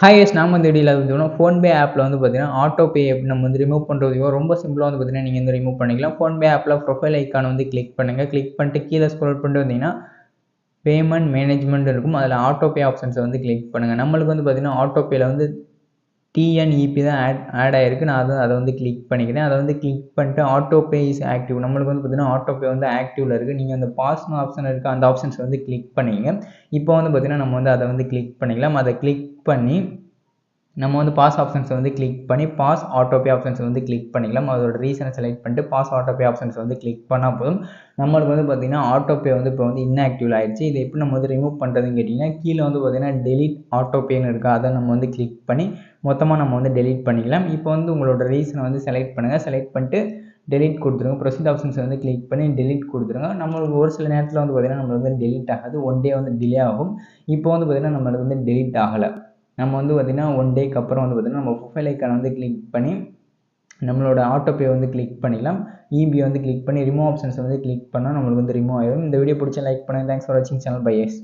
Hi S நான் வந்து இடையில வந்து ஃபோன்பே ஆப்பில் வந்து பார்த்தீங்கன்னா ஆட்டோ பே எப்படி நம்ம வந்து ரிமூவ் பண்ணுறதையோ ரொம்ப சிம்பிளாக வந்து பார்த்தீங்கன்னா நீங்கள் வந்து ரிமூவ் பண்ணிக்கலாம். ஃபோன்பே ஆப்பில் ப்ரொஃபைல் ஐக்கான வந்து கிளிக் பண்ணுங்கள். கிளிக் பண்ணிட்டு கீழே ஸ்க்ரோல் பண்ணிட்டு வந்தீங்கன்னா பேமெண்ட் மேனேஜ்மெண்ட் இருக்கும். அதில் ஆட்டோ பே ஆப்ஷன்ஸை வந்து கிளிக் பண்ணுங்கள். நம்மளுக்கு வந்து பார்த்தீங்கன்னா ஆட்டோ பேயில் வந்து டிஎன்இபி தான் ஆட் ஆகிருக்கு. நான் அதை வந்து கிளிக் பண்ணிக்கிறேன். அதை வந்து கிளிக் பண்ணிட்டு ஆட்டோ பே இஸ் ஆக்டிவ். நம்மளுக்கு வந்து பார்த்தீங்கன்னா ஆட்டோ பே வந்து ஆக்டிவில் இருக்குது. நீங்கள் அந்த பாஸ்னு ஆப்ஷன் இருக்குது, அந்த ஆப்ஷன்ஸ் வந்து கிளிக் பண்ணிங்க. இப்போ வந்து பார்த்தீங்கன்னா நம்ம வந்து அதை வந்து கிளிக் பண்ணிக்கலாம். அதை கிளிக் பண்ணி நம்ம வந்து பாஸ் ஆப்ஷன்ஸை வந்து கிளிக் பண்ணி பாஸ் ஆட்டோ பே ஆப்ஷன்ஸை வந்து கிளிக் பண்ணிக்கலாம். அதோட ரீசனை செலக்ட் பண்ணிட்டு பாஸ் ஆட்டோ பே ஆப்ஷன்ஸை வந்து கிளிக் பண்ணால் போதும். நம்மளுக்கு வந்து பார்த்திங்கன்னா ஆட்டோ பே வந்து இப்போ வந்து இன்ஆக்டிவ் ஆகிடுச்சு. இதை எப்படி நம்ம வந்து ரிமூவ் பண்ணுறதுன்னு கேட்டிங்கன்னா கீழே வந்து பார்த்திங்கன்னா டெலிட் ஆட்டோ பேன்னு இருக்குது. அதை நம்ம வந்து கிளிக் பண்ணி மொத்தமாக நம்ம வந்து டெலிட் பண்ணிக்கலாம். இப்போ வந்து உங்களோட ரீசனை வந்து செலக்ட் பண்ணுங்கள். செலக்ட் பண்ணிட்டு டெலிட் கொடுத்துருங்க. ப்ரொசீட் ஆப்ஷன்ஸை வந்து கிளிக் பண்ணி டெலிட் கொடுத்துருங்க. நம்மளுக்கு ஒரு சில நேரத்தில் வந்து பார்த்திங்கன்னா நம்மளுக்கு வந்து டெலிட் ஆகாது. ஒன் டே வந்து டிலே ஆகும். இப்போ வந்து பார்த்திங்கன்னா நம்மளுக்கு வந்து டெலிட் ஆகலை. நம்ம வந்து பார்த்திங்கன்னா ஒன் டேக்கு அப்புறம் வந்து பார்த்திங்கன்னா நம்ம ப்ரொஃபைல் ஐக்கானை வந்து கிளிக் பண்ணி நம்மளோட ஆட்டோ பே வந்து கிளிக் பண்ணிக்கலாம். இபி வந்து கிளிக் பண்ணி ரிமூவ் ஆப்ஷன்ஸை வந்து கிளிக் பண்ணால் நம்மளுக்கு வந்து ரிமூவ் ஆகிடும். இந்த வீடியோ பிடிச்சா லைக் பண்ணுங்கள். தேங்க்ஸ் ஃபார் வாட்சிங் சேனல். Bye S.